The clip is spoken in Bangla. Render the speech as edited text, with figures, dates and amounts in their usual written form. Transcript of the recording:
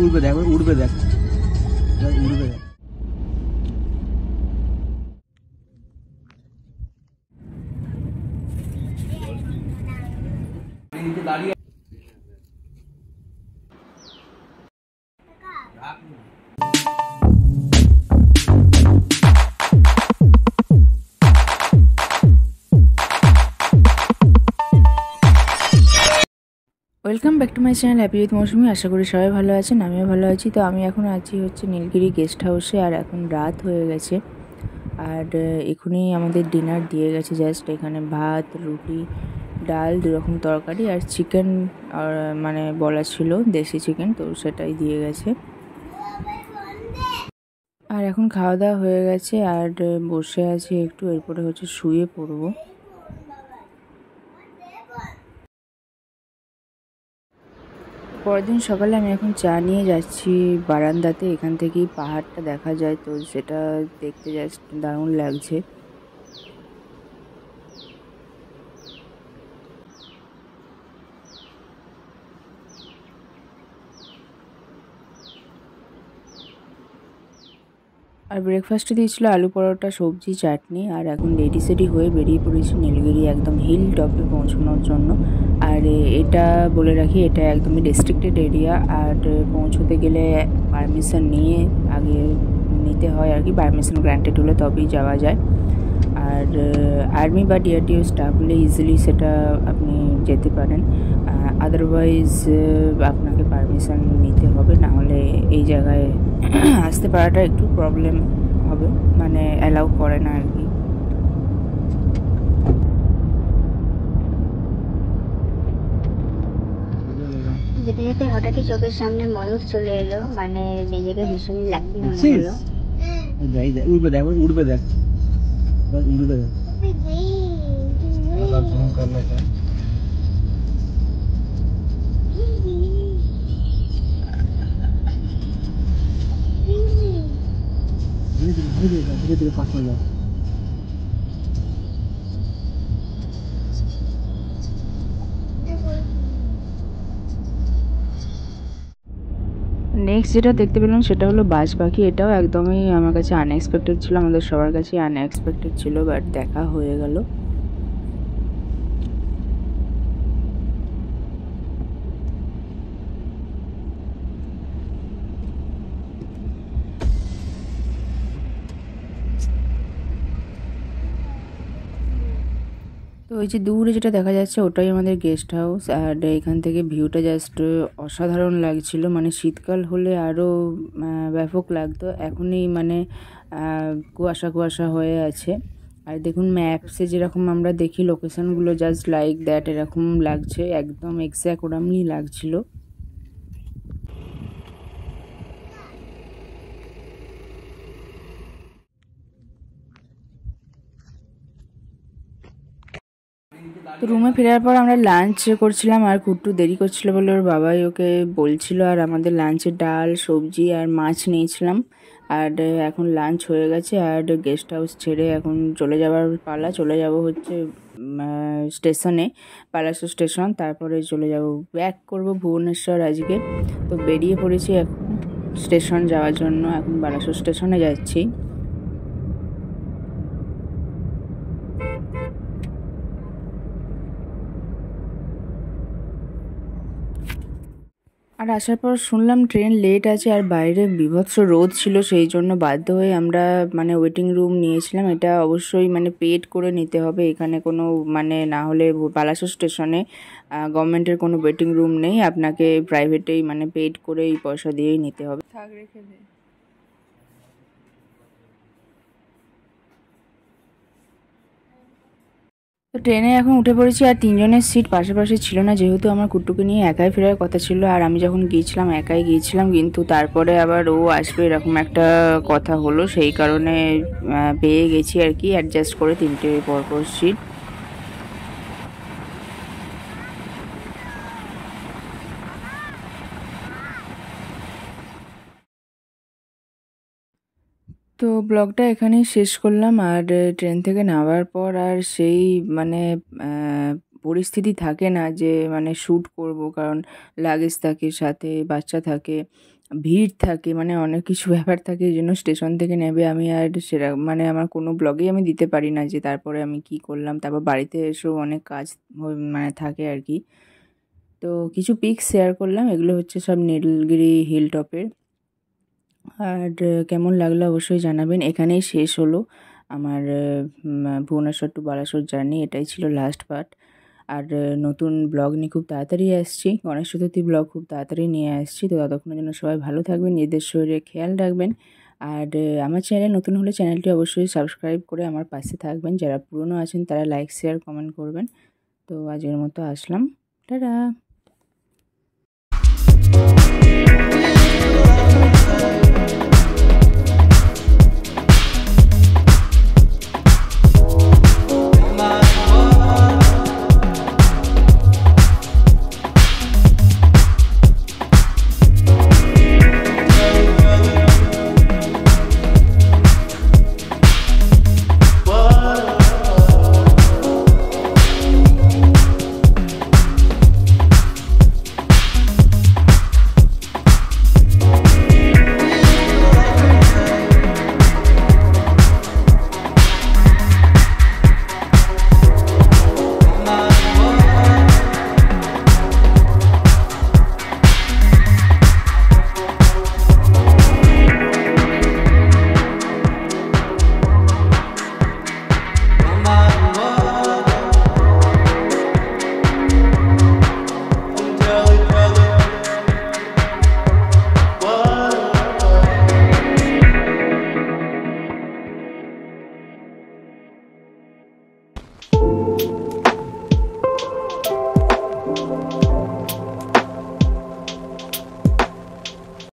উড়বে দেখ, উড়বে দেখ, উড়বে দেখ। দাঁড়িয়ে welcome back to my channel happy with Mousumi. আশা করি সবাই ভালো আছেন, আমিও ভালো আছি। তো আমি এখন আছি হচ্ছে নীলগিরি গেস্ট হাউসে, আর এখন রাত হয়ে গেছে। আর এখনই আমাদের ডিনার দিয়ে গেছে। জাস্ট এখানে ভাত, রুটি, ডাল, দুরকম তরকারি আর চিকেন, আর মানে বলা ছিল দেশি চিকেন, তো সেটাই দিয়ে গেছে। আর এখন খাওয়া দাওয়া হয়ে গেছে, আর বসে আছি একটু, এরপরে হচ্ছে শুয়ে পড়বো। পরের দিন সকালে আমি এখন চা নিয়ে যাচ্ছি বারান্দাতে, এখান থেকেই পাহাড়টা দেখা যায়, তো সেটা দেখতে জাস্ট দারুণ লাগছে। আর ব্রেকফাস্টে দিয়েছিল আলু পরোটা, সবজি, চাটনি। আর এখন রেডি সেডি হয়ে বেরিয়ে পড়েছি নীলগিরি একদম হিল টপে পৌঁছানোর জন্য। আর এটা বলে রাখি, এটা একদমই রেস্ট্রিক্টেড এরিয়া, আর পৌঁছতে গেলে পারমিশন নিয়ে আগে নিতে হয় আর কি। পারমিশন গ্র্যান্টেড হলে তবেই যাওয়া যায়। আর আর্মি বা ডিআরডিও স্টাফ হলে ইজিলি সেটা আপনি যেতে পারেন। আদারওয়াইজ আপনাকে পারমিশন নিতে হবে, না হলে এই জায়গায় আসতে পারাটা একটু প্রবলেম হবে, মানে অ্যালাউ করে না আর কি। যেতে যেতে হঠাৎই চোখের সামনে ময়ূর চলে এলো, মানে নিজেকে ভীষণই লাকি মনে হলো। উড়বে দেখ, উড়বে দেখ, উড়বে দেখ। ধীরে ধীরে পাশ হয়ে যাও। নেক্সট যেটা দেখতে পেলাম সেটা হলো বাজ পাখি। এটাও একদমই আমার কাছে আনএক্সপেক্টেড ছিল, আমাদের সবার কাছে আনএক্সপেক্টেড ছিল, বাট দেখা হয়ে গেল। তো ওই যে দূরে যেটা দেখা যাচ্ছে ওটাই আমাদের গেস্ট হাউস। আর এখান থেকে ভিউটা জাস্ট অসাধারণ লাগছিল, মানে শীতকাল হলে আরও ব্যাপক লাগতো। এখনই মানে কুয়াশা কুয়াশা হয়ে আছে। আর দেখুন ম্যাপসে যেরকম আমরা দেখি লোকেশনগুলো জাস্ট লাইক দ্যাট এরকম লাগছে, একদম এক্স্যাক্ট ওরমই লাগছিল। তো রুমে ফেরার পর আমরা লাঞ্চ করছিলাম, আর কুট্টু দেরি করছিল বলে ওর বাবাই ওকে বলছিল, আর আমাদের লাঞ্চে ডাল, সবজি আর মাছ নিয়েছিলাম। আর এখন লাঞ্চ হয়ে গেছে, আর গেস্ট হাউস ছেড়ে এখন চলে যাওয়ার পালা। চলে যাব হচ্ছে স্টেশনে, পালাসো স্টেশন, তারপরে চলে যাব ব্যাক করব ভুবনেশ্বর আজকে। তো বেরিয়ে পড়েছি এখন স্টেশন যাওয়ার জন্য, এখন বালাসো স্টেশনে যাচ্ছি। আর আসার পর শুনলাম ট্রেন লেট আছে, আর বাইরে বীভৎস রোদ ছিল, সেই জন্য বাধ্য হয়ে আমরা মানে ওয়েটিং রুম নিয়েছিলাম। এটা অবশ্যই মানে পেড করে নিতে হবে, এখানে কোনো মানে না হলে বালাসো স্টেশনে গভর্নমেন্টের কোনো ওয়েটিং রুম নেই, আপনাকে প্রাইভেটেই মানে পেড করে এই পয়সা দিয়েই নিতে হবে। থাক রেখে দে। তো ট্রেনে এখন উঠে পড়েছি, আর তিনজনের সিট পাশাপাশি ছিল না, যেহেতু আমার কুট্টুকে নিয়ে একাই ফেরার কথা ছিল। আর আমি যখন গিয়েছিলাম একাই গিয়েছিলাম, কিন্তু তারপরে আবার ও আসবে এরকম একটা কথা হলো, সেই কারণে পেয়ে গেছি আর কি, অ্যাডজাস্ট করে তিনটে পরপর সিট। তো ব্লগটা এখানেই শেষ করলাম। আর ট্রেন থেকে নামার পর আর সেই মানে পরিস্থিতি থাকে না যে মানে শ্যুট করব, কারণ লাগেজ থাকে সাথে, বাচ্চা থাকে, ভিড় থাকে, মানে অনেক কিছু ব্যাপার থাকে, এই জন্য স্টেশন থেকে নেবে। আমি আর সেটা মানে আমার কোনো ব্লগেই আমি দিতে পারি না যে তারপরে আমি কি করলাম। তারপর বাড়িতে এসেও অনেক কাজ মানে থাকে আর কি। তো কিছু পিকস শেয়ার করলাম, এগুলো হচ্ছে সব নীলগিরি হিল টপের। আর কেমন লাগলো অবশ্যই জানাবেন। এখানেই শেষ হলো আমার ভুবনেশ্বর টু বালাসোর জার্নি। এটাই ছিল লাস্ট পার্ট। আর নতুন ব্লগ নিয়ে খুব তাড়াতাড়ি আসছি, গণেশ চতুর্থী ব্লগ খুব তাড়াতাড়ি নিয়ে আসছি। তো ততক্ষণের জন্য সবাই ভালো থাকবেন, নিজেদের শরীরে খেয়াল রাখবেন। আর আমার চ্যানেল নতুন হলে চ্যানেলটি অবশ্যই সাবস্ক্রাইব করে আমার পাশে থাকবেন। যারা পুরনো আছেন তারা লাইক শেয়ার কমেন্ট করবেন। তো আজকের মতো আসলাম, টাটা।